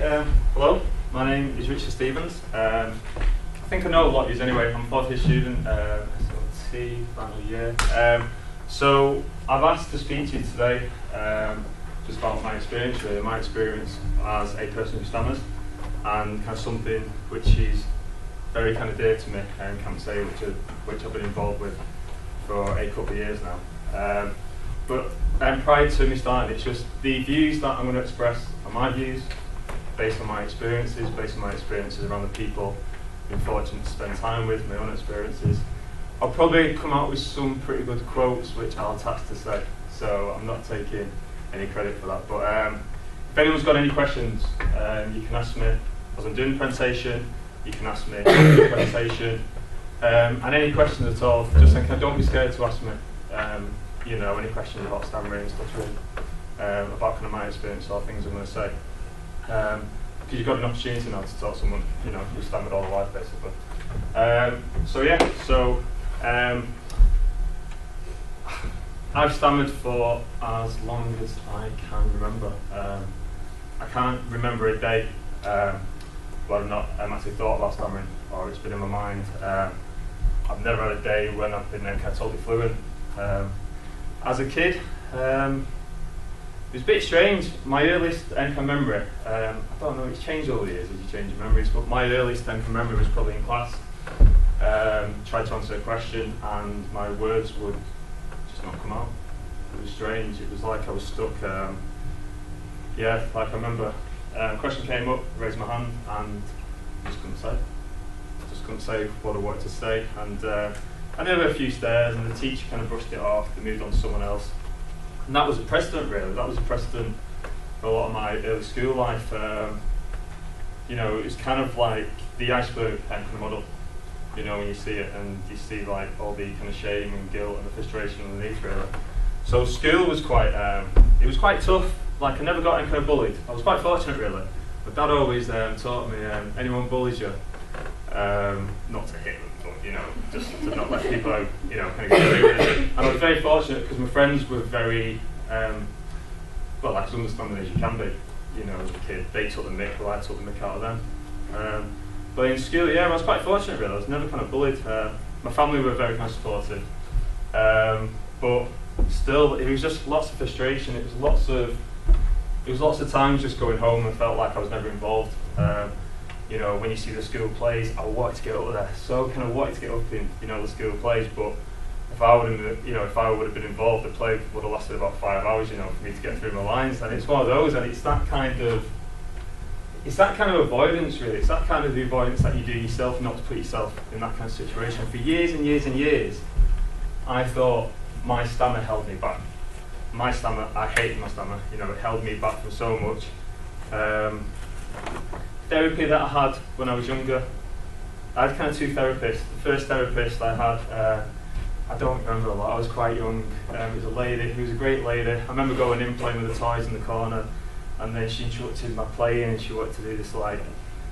Hello, my name is Richard Stevens. I think I know a lot of you anyway. I'm a fourth year student, SLT, final year. So I've asked to speak to you today just about my experience, really, my experience as a person who stammers, and kind of something which is very kind of dear to me, and can't say which I've been involved with for a couple of years now. But prior to me starting, it's just the views that I'm going to express are my views, based on my experiences, around the people I've been fortunate to spend time with, my own experiences. I'll probably come out with some pretty good quotes which I'll attach to say, so I'm not taking any credit for that. But if anyone's got any questions, you can ask me as I'm doing the presentation, you can ask me after the presentation, and any questions at all, just don't be scared to ask me. You know, any questions about stammering, stuttering, about kind of my experience or things I'm going to say. Because you've got an opportunity now to talk to someone, you know, who's stammered all their life, basically. I've stammered for as long as I can remember. I can't remember a day where I've actually thought about stammering, or it's been in my mind. I've never had a day when I've been kind of totally fluent. As a kid, it was a bit strange. My earliest NCAM memory, I don't know, it's changed over the years as you change your memories, but my earliest NCAM memory was probably in class. Tried to answer a question and my words would just not come out. It was strange. It was like I was stuck. Yeah, like I remember, a question came up, raised my hand, and I just couldn't say. I just couldn't say what I wanted to say. And I knew a few stares, and the teacher kind of brushed it off. They moved on to someone else, and that was a precedent, really. That was a precedent for a lot of my early school life. You know, it was kind of like the iceberg kind of model. You know, when you see it, and you see like all the kind of shame and guilt and the frustration underneath, really. So school was quite, it was quite tough. Like I never got any kind of bullied. I was quite fortunate, really. But Dad always taught me, anyone bullies you, not to hit them, but you know, just to not let people out, you know, kind of get away with it. And I was very fortunate because my friends were very, well, like as understanding as you can be. You know, as a kid, they took the mick, well, I took the mick out of them. But in school, yeah, I was quite fortunate, really. I was never kind of bullied. My family were very kind of supportive, but still, it was just lots of frustration. It was lots of times just going home and felt like I was never involved. You know, when you see the school plays, I wanted to get up there. So kind of wanted to get up in, you know, the school plays. But if I would have, you know, if I would have been involved, the play would have lasted about 5 hours, you know, for me to get through my lines. And it's one of those, and it's that kind of avoidance, really. It's that kind of the avoidance that you do yourself, not to put yourself in that kind of situation. For years and years and years, I thought my stammer held me back. My stammer, I hated my stammer. You know, it held me back from so much. Therapy that I had when I was younger, I had kind of 2 therapists. The first therapist I had, I don't remember a lot. I was quite young. It was a lady. Who was a great lady. I remember going in, playing with the toys in the corner. And then she interrupted my playing, and she wanted to do this like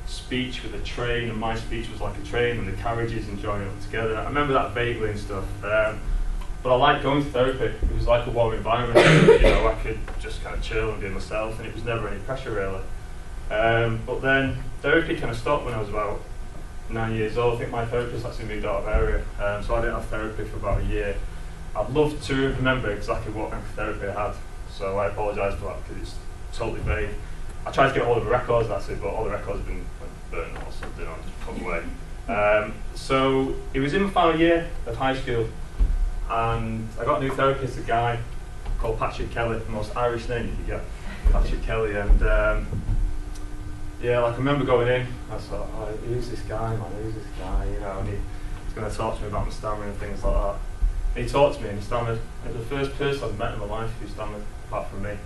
speech with a train, and my speech was like a train and the carriages and joining up together. I remember that vaguely and stuff. But I liked going to therapy. It was like a warm environment. You know, I could just kind of chill and be myself, and it was never any pressure, really. But then therapy kind of stopped when I was about 9 years old. I think my therapist actually moved out of area, so I didn't have therapy for about a year. I'd love to remember exactly what kind of therapy I had, so I apologise for that because it's totally vague. I tried to get all of the records, that's it, but all the records have been burnt or something, or just put away. So it was in my final year of high school, and I got a new therapist, a guy called Patrick Kelly, the most Irish name you could get, Patrick Kelly. And yeah, like I remember going in, I thought, oh, who's this guy, man, who's this guy, you know, and he's going to talk to me about my stammering and things like that. And he talked to me and he stammered. It was the first person I've met in my life who stammered, apart from me.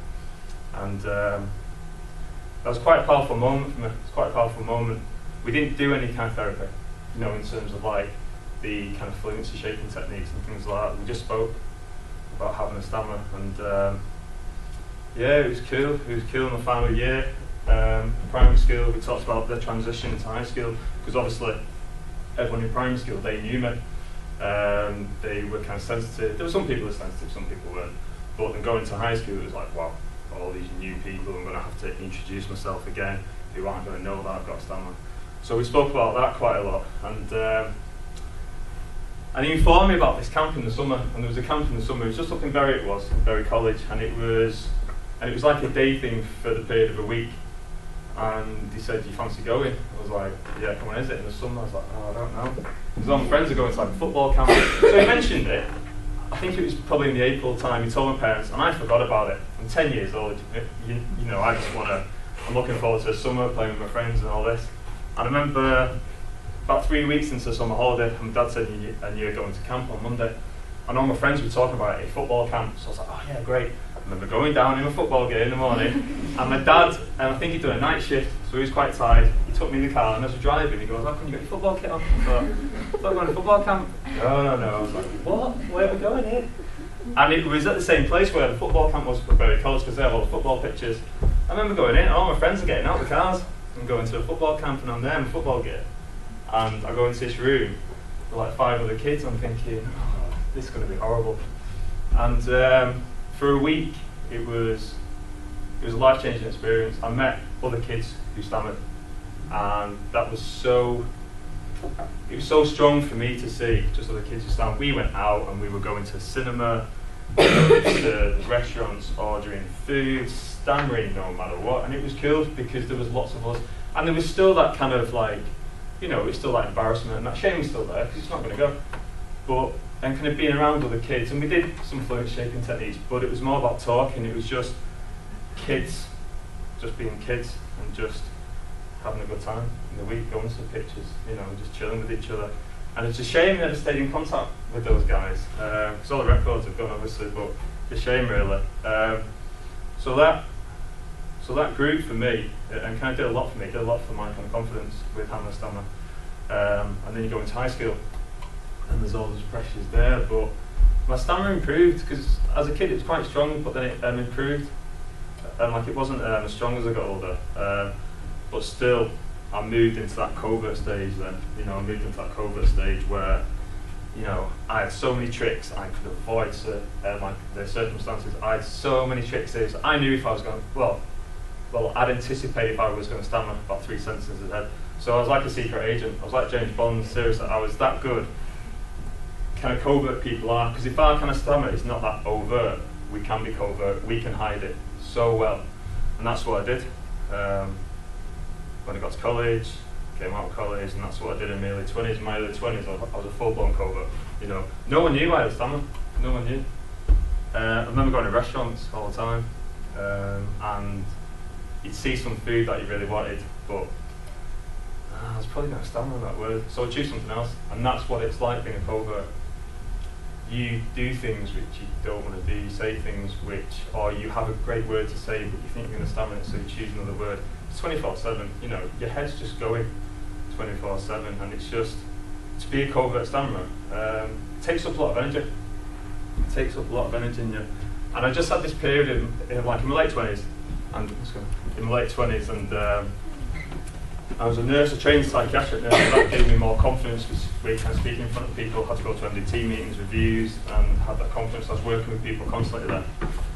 And that was quite a powerful moment for me. It's quite a powerful moment. We didn't do any kind of therapy, you know, in terms of like the kind of fluency shaping techniques and things like that. We just spoke about having a stammer, and yeah, it was cool. It was cool in the final year. Primary school, we talked about the transition into high school, because obviously everyone in primary school, they knew me. They were kind of sensitive. There were some people who were sensitive, some people weren't. But then going to high school, it was like, wow, all these new people, I'm going to have to introduce myself again. who aren't going to know that I've got a stammer. So we spoke about that quite a lot, and he informed me about this camp in the summer. And there was a camp in the summer. It was just up in Bury. It was in Bury College, and it was like a day thing for the period of a week. And he said, "Do you fancy going?" I was like, "Yeah, come on, is it in the summer?" I was like, "Oh, I don't know." Because all my friends are going to like a football camp. So he mentioned it. I think it was probably in the April time. He told my parents, and I forgot about it. I'm 10 years old. You know, I just want to. I'm looking forward to the summer, playing with my friends and all this. And I remember about 3 weeks into the summer holiday, my dad said, "And you're going to camp on Monday." And all my friends were talking about a football camp. So I was like, "Oh yeah, great." I remember going down in a football game in the morning, and my dad, I think he'd done a night shift, so he was quite tired. He took me in the car, and as we're driving, he goes, "Oh, can you get your football kit on?" I thought, "I'm going to football camp." No. I was like, "What? Where are we going here?" And it was at the same place where the football camp was for Bury College, because they have all the football pitches. I remember going in, and all my friends are getting out of the cars and going to the football camp, and I'm there in football gear. And I go into this room with like 5 other kids, and I'm thinking, "Oh, this is going to be horrible." And for a week, it was a life-changing experience. I met other kids who stammered, and that was so strong for me to see just other kids who stammered. We went out and we were going to cinema, to restaurants, ordering food, stammering no matter what, and it was cool because there was lots of us, and there was still that kind of like, you know, it was still that embarrassment and that shame was still there because it's not going to go. But and kind of being around other kids, and we did some fluent shaping techniques, but it was more about talking. It was just kids, just being kids, and just having a good time in the week, going to the pictures, you know, just chilling with each other. And it's a shame I never stayed in contact with those guys, because all the records have gone obviously, but it's a shame really. So that group for me, and kind of did a lot for me, did a lot for my kind of confidence with having a stammer. And then you go into high school, and there's all those pressures there, but my stammer improved, because as a kid it was quite strong, but then it improved, and like it wasn't as strong as I got older, but still I moved into that covert stage then, you know, I moved into that covert stage where, you know, I had so many tricks I could avoid the circumstances. I had so many tricks there, so I knew if I was going, well, I'd anticipate if I was going to stammer about 3 sentences ahead. So I was like a secret agent, I was like James Bond, seriously, I was that good. Kind of covert people are, because if our kind of stammer is not that overt, we can be covert, we can hide it so well, and that's what I did. When I got to college, came out of college, and that's what I did in my early 20s. In my early 20s, I was a full-blown covert. You know, no one knew I had a stammer. No one knew. I remember going to restaurants all the time, and you'd see some food that you really wanted, but I was probably going to stammer on that word, so I'd choose something else. And that's what it's like being a covert. You do things which you don't want to do, you say things which, or you have a great word to say, but you think you're going to stammer it, so you choose another word. It's 24/7, you know, your head's just going 24/7, and it's just, to be a covert stammerer, it takes up a lot of energy. It takes up a lot of energy in you. And I just had this period in my late 20s, and I was a nurse, a trained psychiatric nurse, and that gave me more confidence, because we kind of speaking in front of people, had to go to MDT meetings, reviews, and had that confidence. I was working with people constantly there.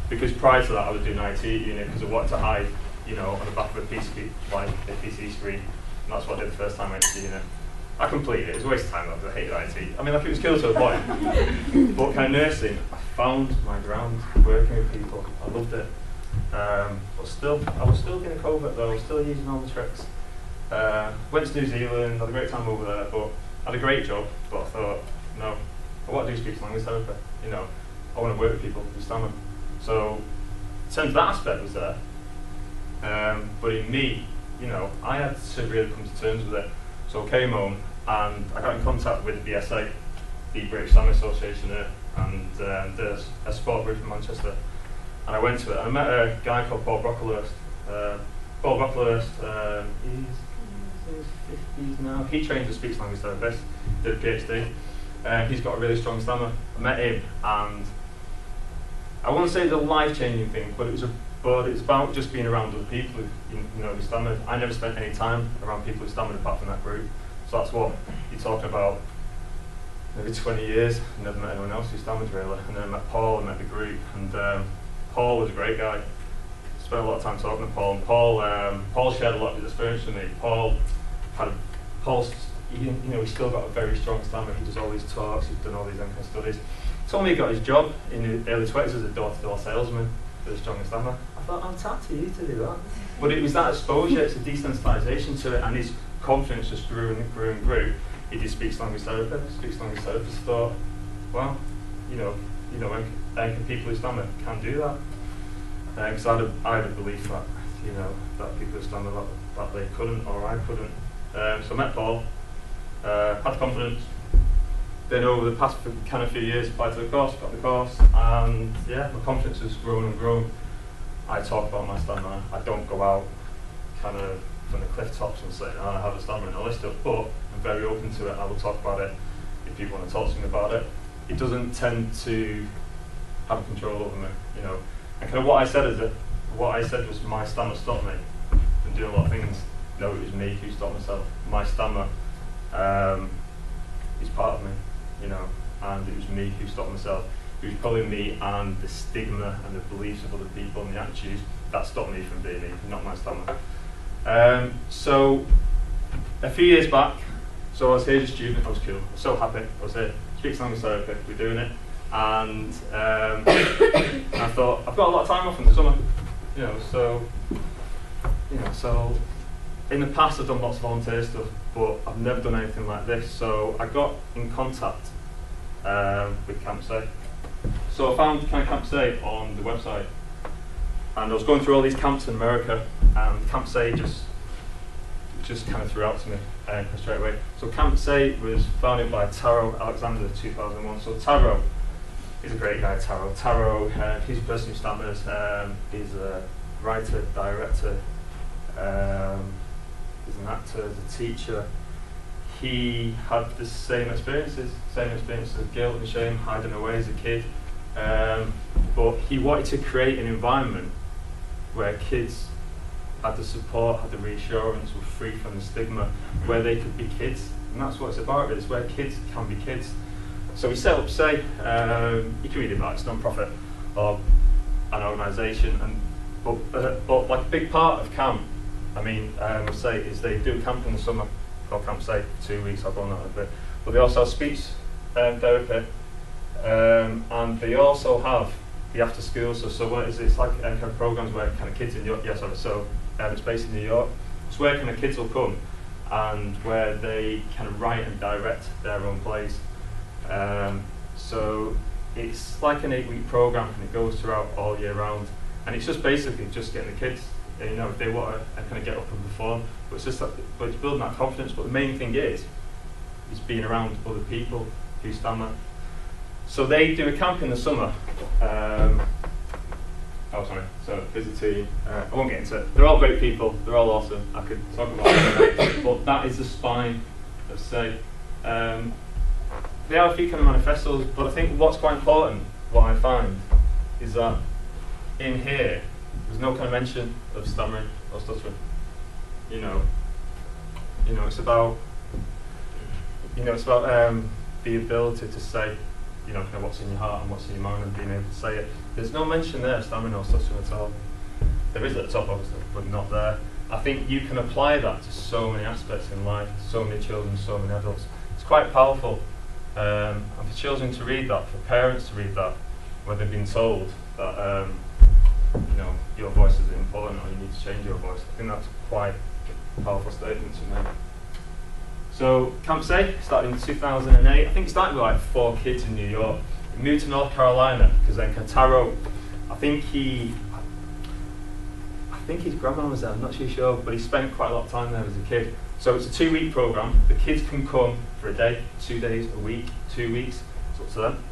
Because prior to that, I was doing IT at uni, because I wanted to hide, you know, on the back of a PC, like a PC screen. And that's what I did the first time I went to uni. I completed it. It was a waste of time though, because I hated IT. I mean, like, it was cool to a point. But kind of nursing, I found my ground, working with people. I loved it. But still, I was still being a covert though. I was still using all the tricks. Went to New Zealand, had a great time over there, but had a great job, but I thought, no, I want to do speech language therapy, you know, I want to work with people who stammer. So, in terms of that aspect was there, but in me, you know, I had to really come to terms with it. So I came home, and I got in contact with the BSA, the British Stammer Association there, and there's a sport group in Manchester, and I went to it, and I met a guy called Paul Brocklehurst. Paul Brocklehurst, he's in his 50s now. He trained as a speech language therapist, did a PhD. He's got a really strong stammer. I met him, and I won't say it's a life-changing thing, but it's about just being around other people who, you know, who stammered. I never spent any time around people who stammered apart from that group. So that's what you're talking about. Maybe 20 years, never met anyone else who stammered really. And then I met Paul, I met the group, and Paul was a great guy. spent a lot of time talking to Paul, and Paul shared a lot of his experience with me. Paul's, you know, he's still got a very strong stammer. He does all these talks, he's done all these kind of studies. He told me he got his job in his early 20s as a door-to-door salesman with a strong stammer. I thought, I'm tapped to you to do that. But it was that exposure, it's a desensitisation to it, and his confidence just grew and grew and grew. He did speech language therapy. Speech language therapist thought, well, you know, and people who stammer can do that. Because I had a belief that, you know, that people who stammer that they couldn't, or I couldn't. So I met Paul, had confidence. Then over the past kind of few years, applied to the course, got the course, and yeah, my confidence has grown and grown. I talk about my stammer. I don't go out kind of from the cliff tops and say, oh, I have a stammer and all this stuff, but I'm very open to it. I will talk about it if people want to talk to me about it. It doesn't tend to have control over me, you know. And kind of what I said was my stammer stopped me from doing a lot of things. No, it was me who stopped myself. My stammer is part of me, you know, and it was me who stopped myself. It was probably me and the stigma and the beliefs of other people and the attitudes that stopped me from being me, not my stammer. So a few years back, so I was here as a student. I was cool. I was so happy. I was here. Speech language therapy. We're doing it, and I thought I've got a lot of time off in the summer, you know. So in the past I've done lots of volunteer stuff, but I've never done anything like this. So I got in contact with Camp Say. So I found Camp Say on the website, and I was going through all these camps in America, and Camp Say just kind of threw out to me straight away. So Camp Say was founded by Taro Alexander in 2001. So Taro is a great guy. Taro, he's a person who stammers. He's a writer, director. He's an actor, he's a teacher. He had the same experiences of guilt and shame, hiding away as a kid. But he wanted to create an environment where kids had the support, had the reassurance, were free from the stigma, where they could be kids. And that's what it's about, it's where kids can be kids. So we set up Say, you can read about it, it's a non-profit or an organisation, but like a big part of camp, Say, is they do a camp in the summer called Camp Say for 2 weeks. I'll go on that a bit. But they also have speech therapy, and they also have the after school. So what is it? It's like kind of programs where kind of kids in New York. It's based in New York. It's where kind of kids will come and where they kind of write and direct their own plays. So it's like an 8-week program, and it goes throughout all year round. And it's just basically just getting the kids, you know, if they want to kind of get up and perform. But it's just that, but it's building that confidence. But the main thing is being around other people who stammer. So they do a camp in the summer. So visiting. I won't get into it. They're all great people. They're all awesome. I could talk about it, but that is the spine of Say. They have a few kind of manifestos, but I think what's quite important, what I find, is that in here, there's no kind of mention of stammering or stuttering. You know, it's about, the ability to say, you know, kind of what's in your heart and what's in your mind and being able to say it. There's no mention there of stammering or stuttering at all. There is at the top, obviously, but not there. I think you can apply that to so many aspects in life, so many children, so many adults. It's quite powerful. And for children to read that, for parents to read that, where they've been told that, your voice is important or you need to change your voice. I think that's quite a powerful statement to make. So Camp Say started in 2008. I think it started with like 4 kids in New York. He moved to North Carolina because then Taro, I think his grandma was there, I'm not too sure, but he spent quite a lot of time there as a kid. So it's a 2-week program. The kids can come for a day, 2 days, a week, 2 weeks, it's up to them.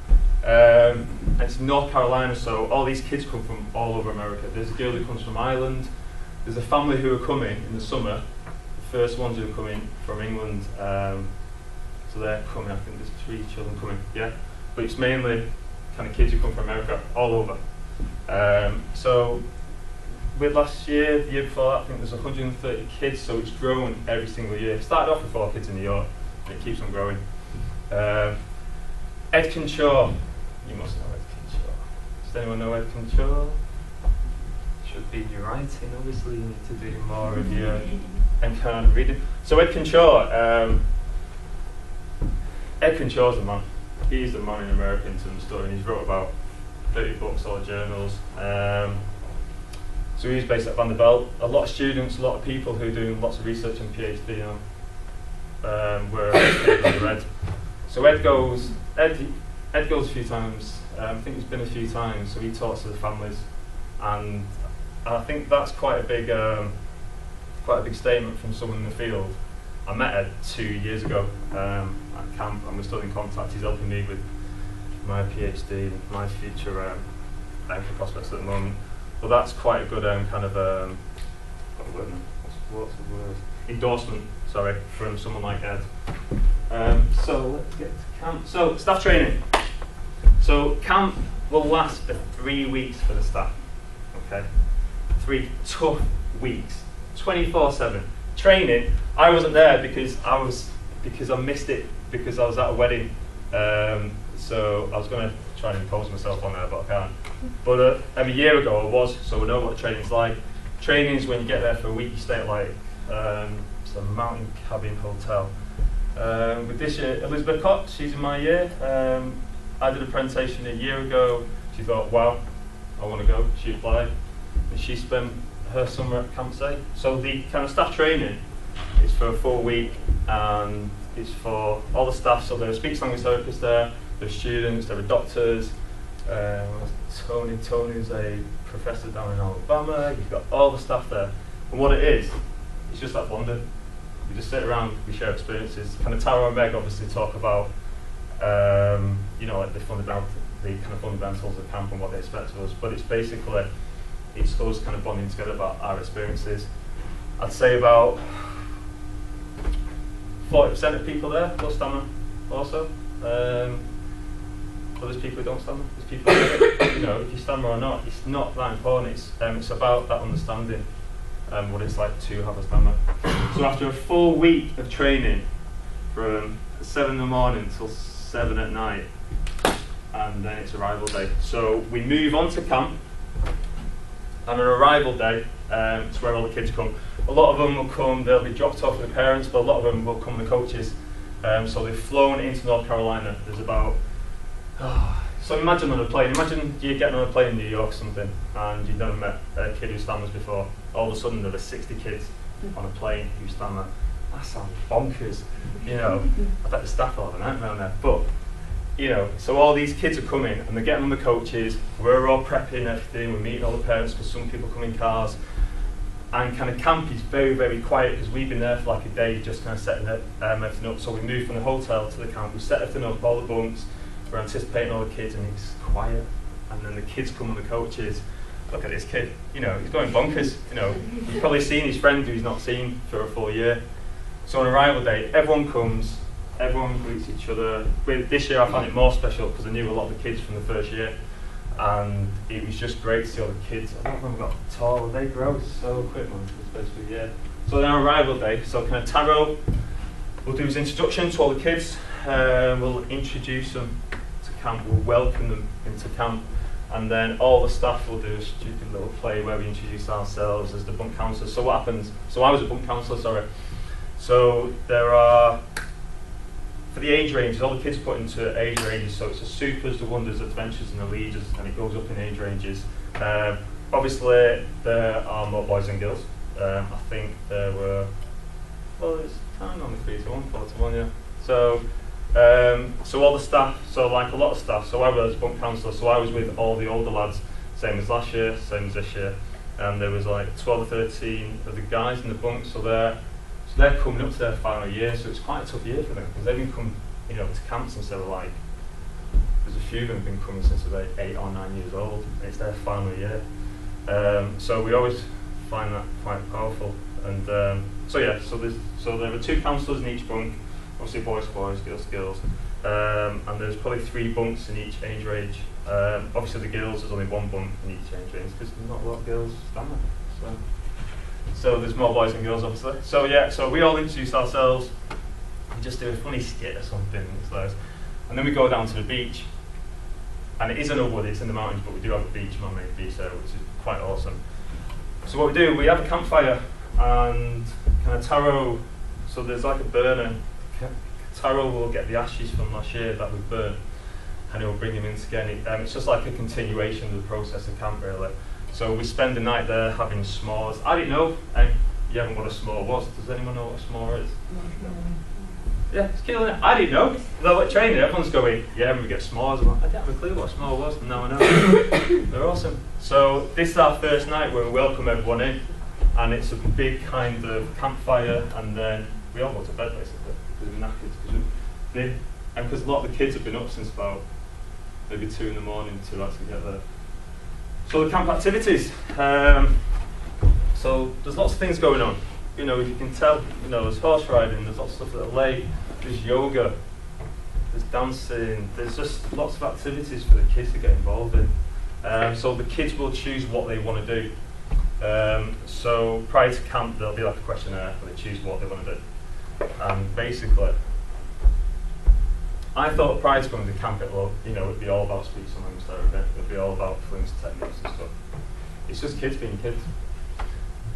And it's North Carolina, so all these kids come from all over America. There's a girl who comes from Ireland. There's a family who are coming in the summer. The first ones who are coming from England. So they're coming, I think there's 3 children coming, yeah. But it's mainly kind of kids who come from America, all over. So with last year, the year before that, I think there's 130 kids, so it's grown every single year. It started off with 4 kids in New York, and it keeps on growing. Ed Kinshaw, you must know Ed Kinshaw. Does anyone know Ed Kinshaw? Sure. should be your writing. Obviously, you need to do more of your and kind of reading. So Ed Conshaw's the man. He's the man in America in terms of story, and he's wrote about 30 books or journals. So he's based at Vanderbilt. A lot of students, a lot of people who are doing lots of research and PhD on were under Ed. So Ed goes a few times. I think he's been a few times. So he talks to the families, and I think that's quite a big statement from someone in the field. I met Ed 2 years ago at camp, and we're still in contact. He's helping me with my PhD and my future prospects at the moment. But that's quite a good kind of what's the word? Endorsement, sorry, from someone like Ed. So let's get to camp. So staff training. So camp will last for 3 weeks for the staff. Okay, 3 tough weeks, 24/7 training. I wasn't there because I missed it because I was at a wedding. So I was going to try and impose myself on there, but I can't. But a year ago I was, so we know what training's like. Training is when you get there for a week, you stay at like it's a mountain cabin hotel. With this year, Elizabeth Cox, she's in my year. I did a presentation a year ago. She thought, wow, I want to go. She applied, and she spent her summer at Camp Say. So the kind of staff training is for a full week, and it's for all the staff. So there are speech language therapists there, there are students, there are doctors. Tony's a professor down in Alabama. You've got all the staff there, and what it is, it's just like London. We just sit around, we share experiences. Kind of Tara and Meg obviously talk about, like the kind of fundamentals of camp and what they expect of us. But it's basically, it's us kind of bonding together about our experiences. I'd say about 40% of people there will stammer also. But there's people who don't stammer. There's people who, if you stammer or not, it's not that important. It's about that understanding what it's like to have a stammer. So after a full week of training, from 7 in the morning till 7 at night, and then it's arrival day. So we move on to camp, and on arrival day, it's where all the kids come. A lot of them will come, they'll be dropped off with the parents, but a lot of them will come with coaches. So they've flown into North Carolina. There's about, so imagine on a plane, imagine you're getting on a plane in New York or something, and you've never met a kid who stammers before. All of a sudden there are 60 kids on a plane who stammer. That sounds bonkers, I bet the staff will have a nightmare on there. But, so all these kids are coming, and they're getting on the coaches, we're all prepping everything, we're meeting all the parents, because some people come in cars. And kind of camp is very, very quiet, because we've been there for like a day just kind of setting everything up. So we moved from the hotel to the camp, we set everything up, all the bunks, we're anticipating all the kids, and it's quiet. And then the kids come on the coaches. Look at this kid, he's going bonkers. He's probably seen his friend who he's not seen for a full year. So on arrival day, everyone comes, everyone greets each other. This year I found it more special because I knew a lot of the kids from the first year. And it was just great to see all the kids. I don't know if they got tall, they grow so quick, man, especially, yeah. So then on arrival day, so kind of Taro will do his introduction to all the kids. We'll introduce them to camp, we'll welcome them into camp. And then all the staff will do a stupid little play where we introduce ourselves as the bunk counsellors. So what happens, so I was a bunk counsellor, sorry. So there are, for the age ranges, all the kids are put into age ranges, so it's the supers, the wonders, adventures and the leaders, and it goes up in age ranges. Obviously there are more boys than girls. I think there were, it's kind of on the 3-to-1, 4-to-1, yeah. So all the staff, so like a lot of staff, so I was bunk counsellor, so I was with all the older lads, same as last year, same as this year. And there was like 12 or 13 of the guys in the bunk, so they're coming up to their final year, so it's quite a tough year for them, because they've been coming, to camp since they were like, there's a few of them have been coming since they were 8 or 9 years old, and it's their final year. So we always find that quite powerful. And so there are 2 counsellors in each bunk, obviously boys, girls, and there's probably 3 bunks in each age range. Obviously the girls, there's only 1 bunk in each age range, because there's not a lot of girls stammer. So there's more boys than girls, obviously. So yeah, so we all introduce ourselves, we just do a funny skit or something, and then we go down to the beach. And it is in a wood, it's in the mountains, but we do have a beach, man-made beach there, which is quite awesome. So what we do, we have a campfire and kind of Taro, so there's like a burner. Taro will get the ashes from last year that we burnt and he'll bring them in again. It's just like a continuation of the process of camp really. So we spend the night there having s'mores. I didn't know, you haven't what a s'more was. Does anyone know what a s'more is? Yeah, it's killing it. I didn't know. They're like training, everyone's going, yeah, we get s'mores. I'm like, I didn't have a clue what a s'more was, and now I know. They're awesome. So this is our first night where we welcome everyone in, and it's a big kind of campfire, and then we all go to bed basically, because we're knackered. And because a lot of the kids have been up since about maybe 2 in the morning to actually get there. So the camp activities. So there's lots of things going on. You know, you can tell, you know, there's horse riding, there's lots of stuff at the lake, there's yoga, there's dancing, there's just lots of activities for the kids to get involved in. So the kids will choose what they want to do. So prior to camp, there'll be like a questionnaire where they choose what they want to do. And basically, I thought prior to coming to camp, it'd be all about speech and language therapy. It'd be all about fluency techniques and stuff. It's just kids being kids.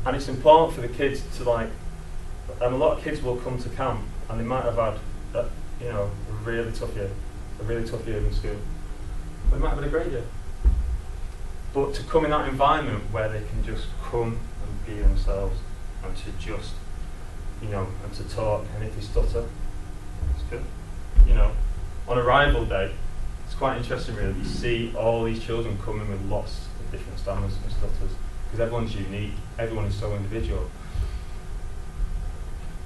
And it's important for the kids to and a lot of kids will come to camp and they might have had a really tough year in school. They might have had a great year. But to come in that environment where they can just come and be themselves and to just, and to talk, and if they stutter, it's good. On arrival day, it's quite interesting really. You see all these children coming with lots of different stammers and stutters. Because everyone's unique, everyone is so individual.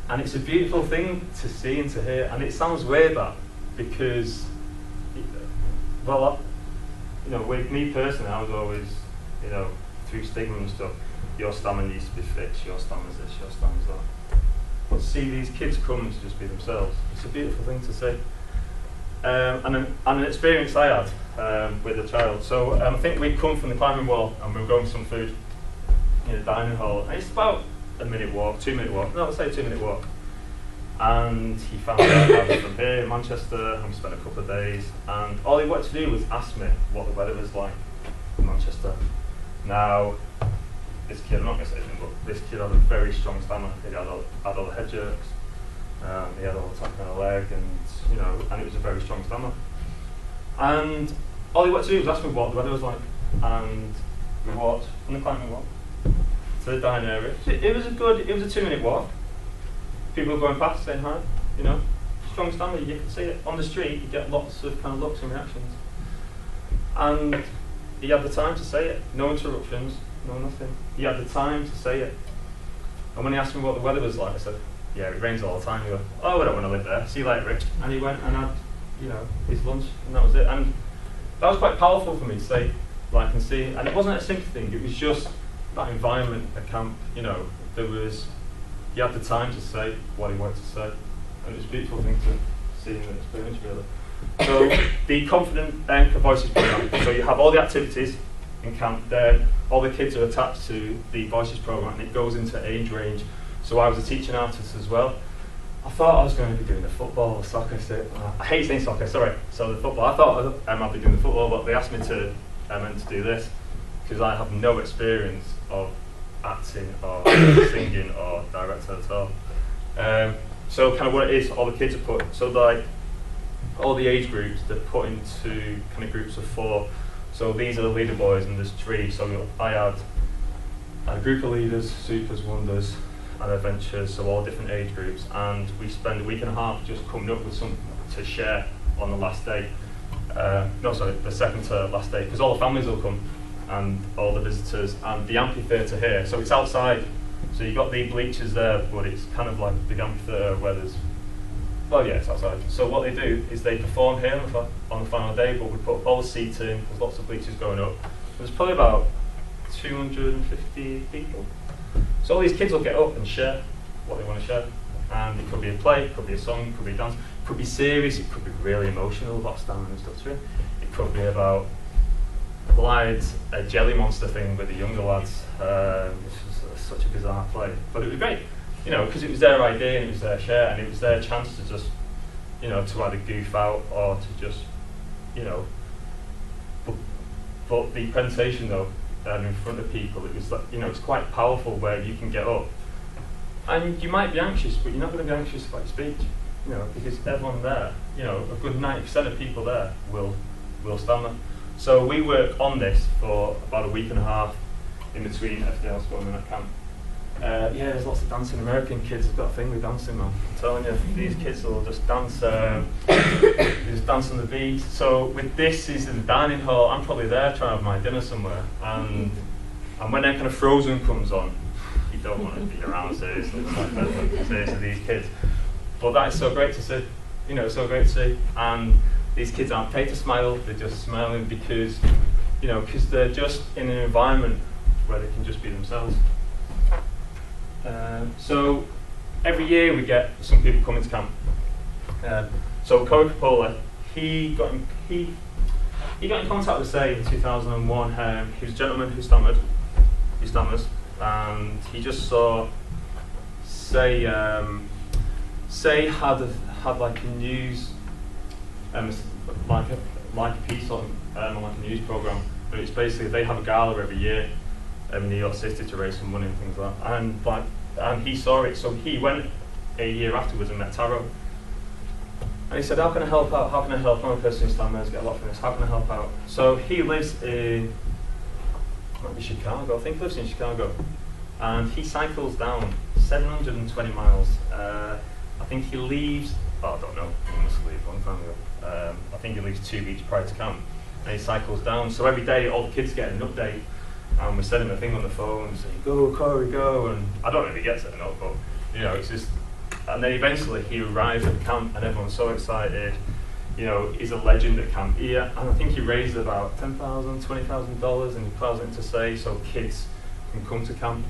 And it's a beautiful thing to see and to hear, and it sounds weird that, because, with me personally, I was always, through stigma and stuff, your stammer needs to be fixed, your stammer's this, your stammer's that. But to see these kids come to just be themselves, it's a beautiful thing to see. And an experience I had with a child. So I think we'd come from the climbing wall and we were going for some food in a dining hall. And it's about a 2-minute walk. No, let's say a 2-minute walk. And he found out I was from here in Manchester, and we spent a couple of days. And all he wanted to do was ask me what the weather was like in Manchester. Now, this kid, I'm not going to say anything, but this kid had a very strong stammer. He had all the head jerks. He had all the tapping on the leg, and it was a very strong stammer. And all he wanted to do was ask me what the weather was like. And we walked from the climbing wall to the dining area. It was a 2-minute walk. People were going past saying hi, strong stammer, you can see it. On the street, you get lots of kind of looks and reactions. And he had the time to say it, no interruptions, no nothing. He had the time to say it. And when he asked me what the weather was like, I said, yeah, it rains all the time. He goes, oh, I don't want to live there. See you later, Rich. And he went and had, his lunch, and that was it. And that was quite powerful for me to say, and see. And it wasn't a sympathy thing. It was just that environment at camp. He had the time to say what he wanted to say, and it was a beautiful thing to see and experience, really. So the Confident Anchor Voices program. So you have all the activities in camp. Then all the kids are attached to the Voices program, and it goes into age range. So I was a teaching artist as well. I thought I was going to be doing the football or soccer. I hate saying soccer, sorry. So the football. I thought I'd be doing the football, but they asked me to do this because I have no experience of acting or singing or directing at all. So kind of what it is, all the kids are put. So all the age groups, they're put into kind of groups of 4. So these are the leader boys, and there's 3. So I had a group of leaders, supers, wonders, and adventures, so all different age groups, and we spend a week and a half just coming up with something to share on the last day. The second to last day, because all the families will come, and all the visitors, and the amphitheatre here. So it's outside, so you've got the bleachers there, but it's kind of like a big amphitheatre where it's outside. So what they do is they perform here on the final day, but we put all the seats in, there's lots of bleachers going up. There's probably about 250 people. So all these kids will get up and share what they want to share. And it could be a play, it could be a song, it could be a dance, it could be serious, it could be really emotional about stammering and stuff too. It could be about a jelly monster thing with the younger lads, which was such a bizarre play. But it was great, because it was their idea and it was their share and it was their chance to just, to either goof out or to just, But the presentation though, in front of people, it was like, it's quite powerful where you can get up. And you might be anxious, but you're not going to be anxious about your speech, because everyone there, a good 90% of people there will stammer. So we work on this for about a week and a half in between FDL school and that camp. There's lots of dancing. American kids have got a thing with dancing, man. I'm telling you, these kids will just dance, they just dance on the beat. So with this is in the dining hall, I'm probably there trying to have my dinner somewhere, and when that kind of Frozen comes on, you don't want to be around seriously. It's like seriously, these kids. But that is so great to see. It's so great to see. And these kids aren't paid to smile; they're just smiling because, because they're just in an environment where they can just be themselves. So every year we get some people coming to camp. So Corey Capola, he got in contact with Say in 2001. He was a gentleman who stammers, and he just saw Say had like a news, like a piece on like a news program. But it's basically they have a gala every year in New York City to raise some money and things like that. And he saw it, so he went a year afterwards and met Taro. And he said, how can I help out? How can I help? I'm a person who stammers, get a lot from this. How can I help out? So he lives in, might be Chicago, I think he lives in Chicago. And he cycles down 720 miles. I think he leaves, I don't know, he must leave a long time ago. I think he leaves 2 weeks prior to camp. And he cycles down. So every day all the kids get an update. And we send him a thing on the phone saying, go, Corey, go. And I don't know if he gets it or not, but, it's just. And then eventually he arrives at camp and everyone's so excited. He's a legend at camp here. And I think he raised about $10,000, $20,000 and he plows it into Say so kids can come to camp.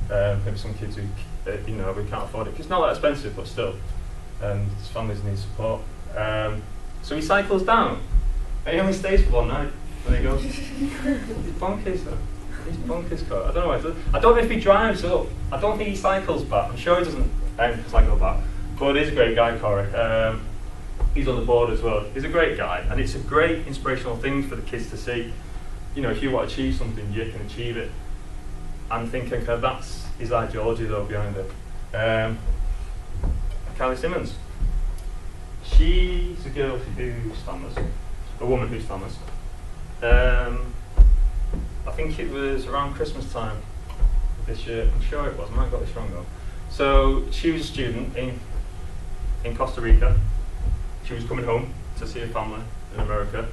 Maybe some kids who, we can't afford it. 'Cause it's not that expensive, but still. His families need support. So he cycles down. And he only stays for 1 night. And he goes, he's bonkers though. He's bonkers, Corey. I don't know. I don't know if he drives up. I don't think he cycles back. I'm sure he doesn't cycle back. But he's a great guy, Corey. He's on the board as well. He's a great guy, and it's a great inspirational thing for the kids to see. If you want to achieve something, you can achieve it. I'm thinking that's his ideology though behind it. Kylie Simmons. She's a girl who stammers, a woman who stammers. I think it was around Christmas time this year. I'm sure it was. I might have got this wrong though. So she was a student in Costa Rica. She was coming home to see her family in America.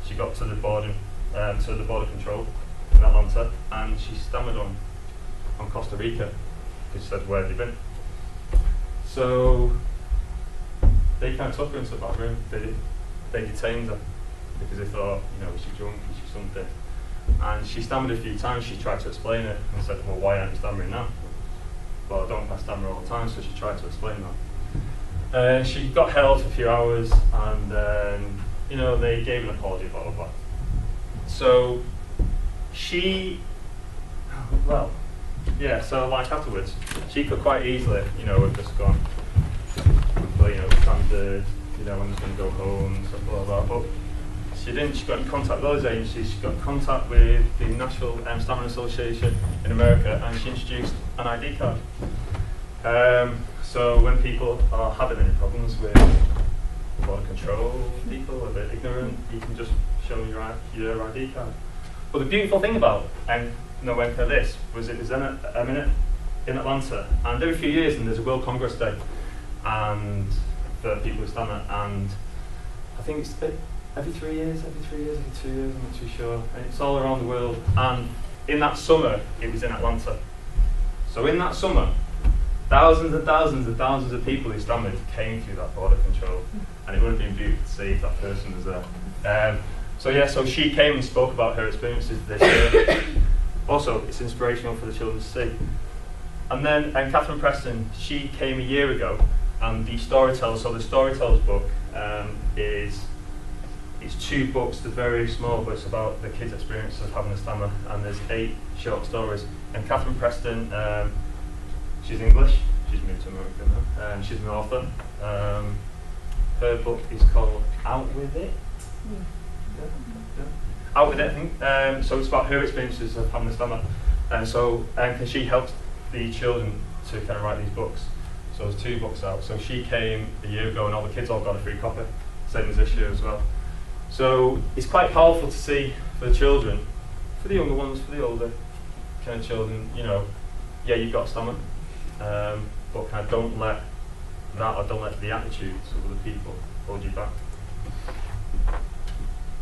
She got to the border control in Atlanta, and she stammered on Costa Rica. She said, "Where have you been?" So they kind of took her into the back room. They detained her because they thought, is she drunk? Is she something? And she stammered a few times. She tried to explain it and said, "Well, why aren't you stammering now?" Well, I don't stammer all the time, so she tried to explain that. She got held for a few hours, and then, they gave an apology, blah, blah, blah. So so afterwards, she could quite easily, have just gone, standard, I'm just going to go home, stuff, blah, blah, blah. But she didn't. She got in contact with those agencies. She got in contact with the National Stammering Association in America, and she introduced an ID card. So when people are having any problems with border control, people are a bit ignorant, you can just show your ID card. But the beautiful thing about this was it was in Atlanta, and every few years, and there's a World Congress Day, and for people who stammer, and I think it's every 3 years, every 2 years, I'm not too sure. And it's all around the world. And in that summer, it was in Atlanta. So in that summer, thousands and thousands and thousands of people who stammered came through that border control. And it would have been beautiful to see if that person was there. So she came and spoke about her experiences this year. Also, it's inspirational for the children to see. And then Catherine Preston, she came a year ago, and the Storytellers book it's 2 books, they're very small, but it's about the kids' experience of having a stammer, and there's 8 short stories. And Catherine Preston, she's English, she's moved to America now, and she's an author. Her book is called Out With It. Yeah. out with it, I think. So it's about her experiences of having a stammer. And so she helped the children to kind of write these books. So there's 2 books out. So she came a year ago and all the kids all got a free copy, same as this year as well. So it's quite powerful to see for the children, for the younger ones, for the older kind of children, you know, yeah, you've got a stammer, but kind of don't let that or don't let the attitudes of other people hold you back.